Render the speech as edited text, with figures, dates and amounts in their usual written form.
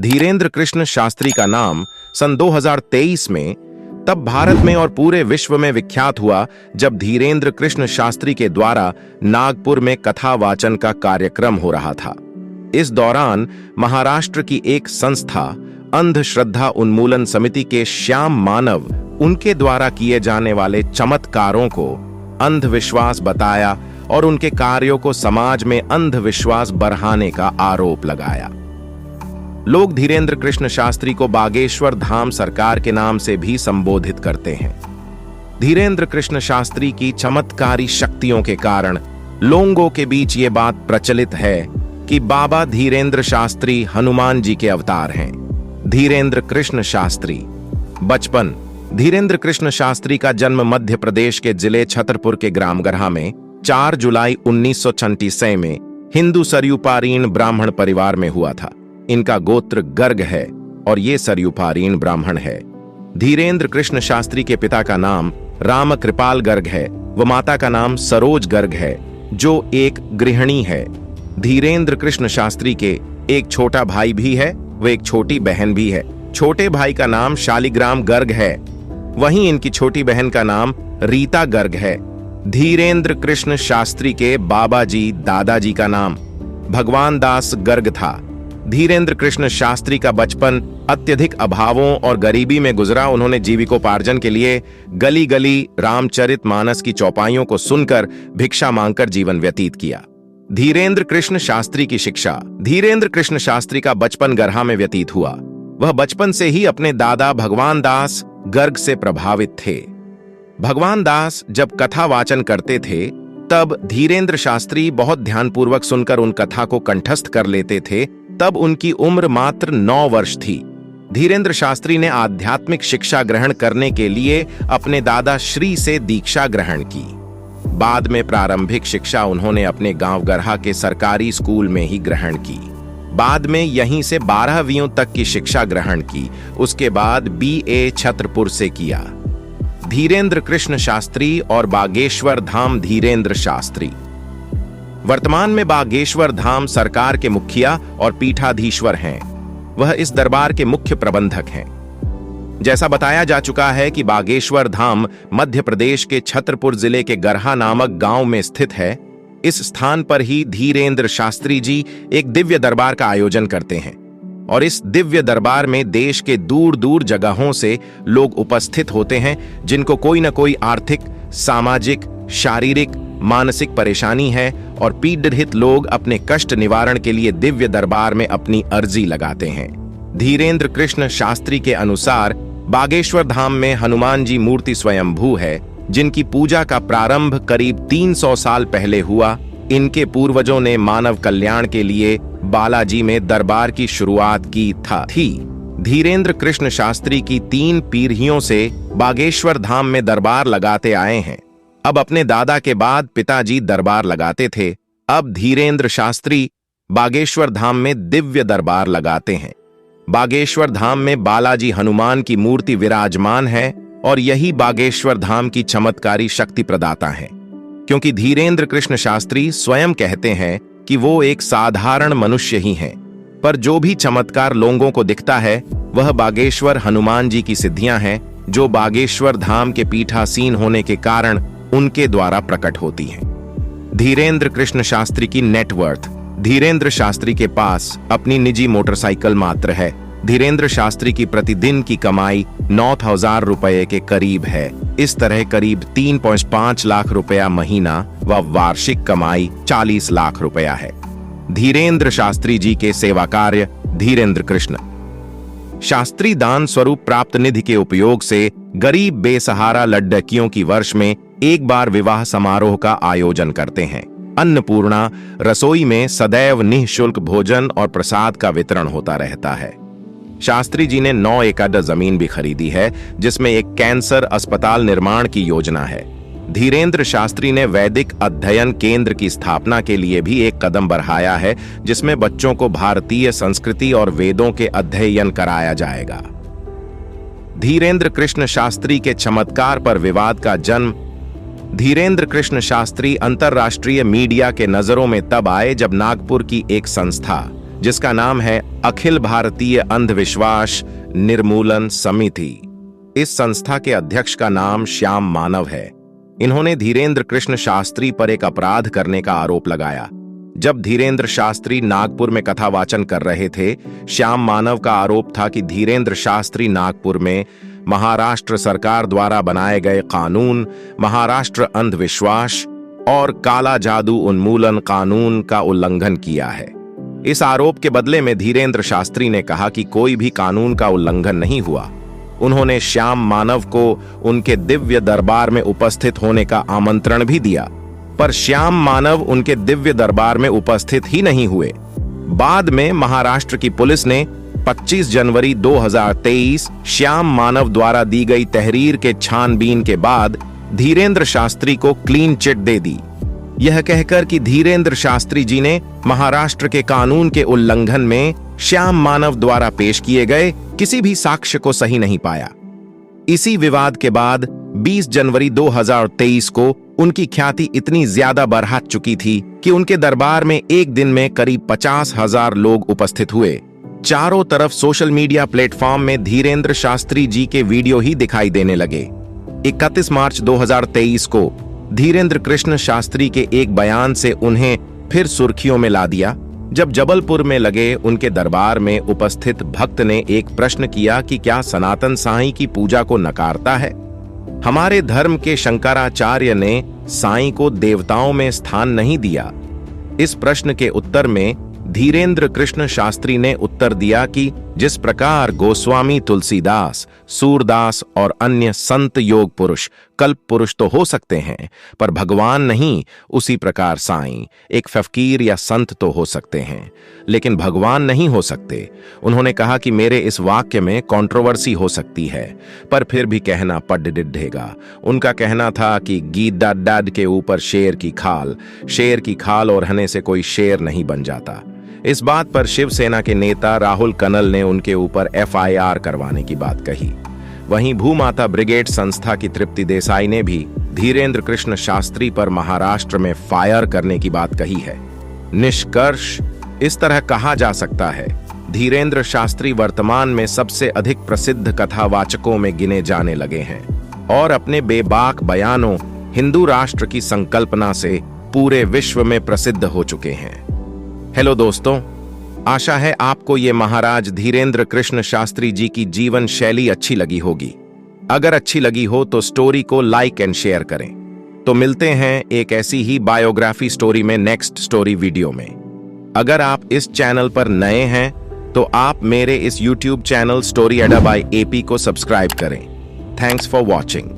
धीरेन्द्र कृष्ण शास्त्री का नाम सन 2023 में तब भारत में और पूरे विश्व में विख्यात हुआ जब धीरेन्द्र कृष्ण शास्त्री के द्वारा नागपुर में कथा वाचन का कार्यक्रम हो रहा था। इस दौरान महाराष्ट्र की एक संस्था अंधश्रद्धा उन्मूलन समिति के श्याम मानव उनके द्वारा किए जाने वाले चमत्कारों को अंधविश्वास बताया और उनके कार्यों को समाज में अंधविश्वास बढ़ाने का आरोप लगाया। लोग धीरेन्द्र कृष्ण शास्त्री को बागेश्वर धाम सरकार के नाम से भी संबोधित करते हैं। धीरेन्द्र कृष्ण शास्त्री की चमत्कारी शक्तियों के कारण लोगों के बीच ये बात प्रचलित है कि बाबा धीरेन्द्र शास्त्री हनुमान जी के अवतार हैं। धीरेन्द्र कृष्ण शास्त्री बचपन। धीरेन्द्र कृष्ण शास्त्री का जन्म मध्य प्रदेश के जिले छतरपुर के ग्राम गरहा में 4 जुलाई 1936 में हिंदू सरयुपारीण ब्राह्मण परिवार में हुआ था। इनका गोत्र गर्ग है और ये सरयुपारीण ब्राह्मण है। धीरेन्द्र कृष्ण शास्त्री के पिता का नाम राम कृपाल गर्ग है व माता का नाम सरोज गर्ग है जो एक गृहिणी है। धीरेन्द्र कृष्ण शास्त्री के एक छोटा भाई भी है व एक छोटी बहन भी है। छोटे भाई का नाम शालिग्राम गर्ग है, वहीं इनकी छोटी बहन का नाम रीता गर्ग है। धीरेन्द्र कृष्ण शास्त्री के बाबा जी दादाजी का नाम भगवान दास गर्ग था। धीरेन्द्र कृष्ण शास्त्री का बचपन अत्यधिक अभावों और गरीबी में गुजरा। उन्होंने जीविकोपार्जन के लिए गली गली रामचरितमानस की चौपाइयों को सुनकर भिक्षा मांगकर जीवन व्यतीत किया। धीरेन्द्र कृष्ण शास्त्री की शिक्षा। धीरेन्द्र कृष्ण शास्त्री का बचपन गरहा में व्यतीत हुआ। वह बचपन से ही अपने दादा भगवान दास गर्ग से प्रभावित थे। भगवान दास जब कथा वाचन करते थे तब धीरेन्द्र शास्त्री बहुत ध्यानपूर्वक सुनकर उन कथा को कंठस्थ कर लेते थे। तब उनकी उम्र मात्र 9 वर्ष थी। धीरेन्द्र शास्त्री ने आध्यात्मिक शिक्षा ग्रहण करने के लिए अपने दादा श्री से दीक्षा ग्रहण की। बाद में प्रारंभिक शिक्षा उन्होंने अपने गांव गरहा के सरकारी स्कूल में ही ग्रहण की। बाद में यहीं से 12वीं तक की शिक्षा ग्रहण की। उसके बाद BA छतरपुर से किया। धीरेन्द्र कृष्ण शास्त्री और बागेश्वर धाम। धीरेन्द्र शास्त्री वर्तमान में बागेश्वर धाम सरकार के मुखिया और पीठाधीश्वर हैं। वह इस दरबार के मुख्य प्रबंधक हैं। जैसा बताया जा चुका है कि बागेश्वर धाम मध्य प्रदेश के छतरपुर जिले के गरहा नामक गांव में स्थित है। इस स्थान पर ही धीरेन्द्र शास्त्री जी एक दिव्य दरबार का आयोजन करते हैं और इस दिव्य दरबार में देश के दूर दूर जगहों से लोग उपस्थित होते हैं जिनको कोई न कोई आर्थिक, सामाजिक, शारीरिक, मानसिक परेशानी है और पीड़ित लोग अपने कष्ट निवारण के लिए दिव्य दरबार में अपनी अर्जी लगाते हैं। धीरेन्द्र कृष्ण शास्त्री के अनुसार बागेश्वर धाम में हनुमान जी मूर्ति स्वयंभू है जिनकी पूजा का प्रारंभ करीब 300 साल पहले हुआ। इनके पूर्वजों ने मानव कल्याण के लिए बालाजी में दरबार की शुरुआत की थी। धीरेन्द्र कृष्ण शास्त्री की 3 पीढ़ियों से बागेश्वर धाम में दरबार लगाते आए हैं। अब अपने दादा के बाद पिताजी दरबार लगाते थे। अब धीरेन्द्र शास्त्री बागेश्वर धाम में दिव्य दरबार लगाते हैं। बागेश्वर धाम में बालाजी हनुमान की मूर्ति विराजमान है और यही बागेश्वर धाम की चमत्कारी शक्ति प्रदाता है। क्योंकि धीरेन्द्र कृष्ण शास्त्री स्वयं कहते हैं कि वो एक साधारण मनुष्य ही हैं, पर जो भी चमत्कार लोगों को दिखता है वह बागेश्वर हनुमान जी की सिद्धियां हैं जो बागेश्वर धाम के पीठासीन होने के कारण उनके द्वारा प्रकट होती हैं। धीरेन्द्र कृष्ण शास्त्री की नेटवर्थ। धीरेन्द्र शास्त्री के पास अपनी निजी मोटरसाइकिल मात्र है। धीरेन्द्र शास्त्री की प्रतिदिन की कमाई 9,000 रुपए के करीब है। इस तरह करीब 3.5 लाख रुपया महीना व वार्षिक कमाई 40 लाख रुपया है। धीरेन्द्र शास्त्री जी के सेवा कार्य। धीरेन्द्र कृष्ण शास्त्री दान स्वरूप प्राप्त निधि के उपयोग से गरीब बेसहारा लड़कियों की वर्ष में एक बार विवाह समारोह का आयोजन करते हैं। अन्नपूर्णा रसोई में सदैव निःशुल्क भोजन और प्रसाद का वितरण होता रहता है। शास्त्री जी ने 9 एकड़ जमीन भी खरीदी है जिसमें एक कैंसर अस्पताल निर्माण की योजना है। धीरेन्द्र शास्त्री ने वैदिक अध्ययन केंद्र की स्थापना के लिए भी एक कदम बढ़ाया है जिसमें बच्चों को भारतीय संस्कृति और वेदों के अध्ययन कराया जाएगा। धीरेन्द्र कृष्ण शास्त्री के चमत्कार पर विवाद का जन्म। धीरेन्द्र कृष्ण शास्त्री अंतर्राष्ट्रीय मीडिया के नजरों में तब आए जब नागपुर की एक संस्था जिसका नाम है अखिल भारतीय अंधविश्वास निर्मूलन समिति। इस संस्था के अध्यक्ष का नाम श्याम मानव है। इन्होंने धीरेंद्र कृष्ण शास्त्री पर एक अपराध करने का आरोप लगाया। जब धीरेंद्र शास्त्री नागपुर में कथा वाचन कर रहे थे, श्याम मानव का आरोप था कि धीरेंद्र शास्त्री नागपुर में महाराष्ट्र सरकार द्वारा बनाए गए कानून, महाराष्ट्र अंधविश्वास और काला जादू उन्मूलन कानून का उल्लंघन किया है। इस आरोप के बदले में धीरेंद्र शास्त्री ने कहा कि कोई भी कानून का उल्लंघन नहीं हुआ। उन्होंने श्याम मानव को उनके दिव्य दरबार में उपस्थित होने का आमंत्रण भी दिया, पर श्याम मानव उनके दिव्य दरबार में उपस्थित ही नहीं हुए। बाद में महाराष्ट्र की पुलिस ने 25 जनवरी 2023 श्याम मानव द्वारा दी गई तहरीर के छानबीन के बाद धीरेंद्र शास्त्री को क्लीन चिट दे दी, यह कहकर कि धीरेंद्र शास्त्री जी ने महाराष्ट्र के कानून के उल्लंघन में श्याम मानव द्वारा पेश किए गए किसी भी साक्ष्य को सही नहीं पाया। इसी विवाद के बाद 20 जनवरी 2023 को उनकी ख्याति इतनी ज्यादा बढ़ चुकी थी कि उनके दरबार में एक दिन में करीब 50,000 लोग उपस्थित हुए। चारों तरफ सोशल मीडिया प्लेटफॉर्म में धीरेंद्र शास्त्री जी के वीडियो ही दिखाई देने लगे। 31 मार्च 2023 को धीरेंद्र कृष्ण शास्त्री के एक बयान से उन्हें फिर सुर्खियों में ला दिया, जब जबलपुर में लगे उनके दरबार में उपस्थित भक्त ने एक प्रश्न किया कि क्या सनातन साईं की पूजा को नकारता है? हमारे धर्म के शंकराचार्य ने साईं को देवताओं में स्थान नहीं दिया। इस प्रश्न के उत्तर में धीरेंद्र कृष्ण शास्त्री ने उत्तर दिया कि जिस प्रकार गोस्वामी तुलसीदास, सूरदास और अन्य संत योग पुरुष कल्प पुरुष तो हो सकते हैं, पर भगवान नहीं, उसी प्रकार साईं एक फकीर या संत तो हो सकते हैं, लेकिन भगवान नहीं हो सकते। उन्होंने कहा कि मेरे इस वाक्य में कंट्रोवर्सी हो सकती है, पर फिर भी कहना पड़ डिढेगा। उनका कहना था कि गीदा डाड के ऊपर शेर की खाल ओढ़ने से कोई शेर नहीं बन जाता। इस बात पर शिवसेना के नेता राहुल कनल ने उनके ऊपर FIR करवाने की बात कही। वहीं भूमाता ब्रिगेड संस्था की तृप्ति देसाई ने भी धीरेंद्र कृष्ण शास्त्री पर महाराष्ट्र में फायर करने की बात कही है। निष्कर्ष इस तरह कहा जा सकता है, धीरेंद्र शास्त्री वर्तमान में सबसे अधिक प्रसिद्ध कथावाचकों में गिने जाने लगे हैं और अपने बेबाक बयानों हिंदू राष्ट्र की संकल्पना से पूरे विश्व में प्रसिद्ध हो चुके हैं। हेलो दोस्तों, आशा है आपको ये महाराज धीरेंद्र कृष्ण शास्त्री जी की जीवन शैली अच्छी लगी होगी। अगर अच्छी लगी हो तो स्टोरी को लाइक एंड शेयर करें। तो मिलते हैं एक ऐसी ही बायोग्राफी स्टोरी में नेक्स्ट स्टोरी वीडियो में। अगर आप इस चैनल पर नए हैं तो आप मेरे इस YouTube चैनल स्टोरी अड्डा बाय AP को सब्सक्राइब करें। Thanks for watching.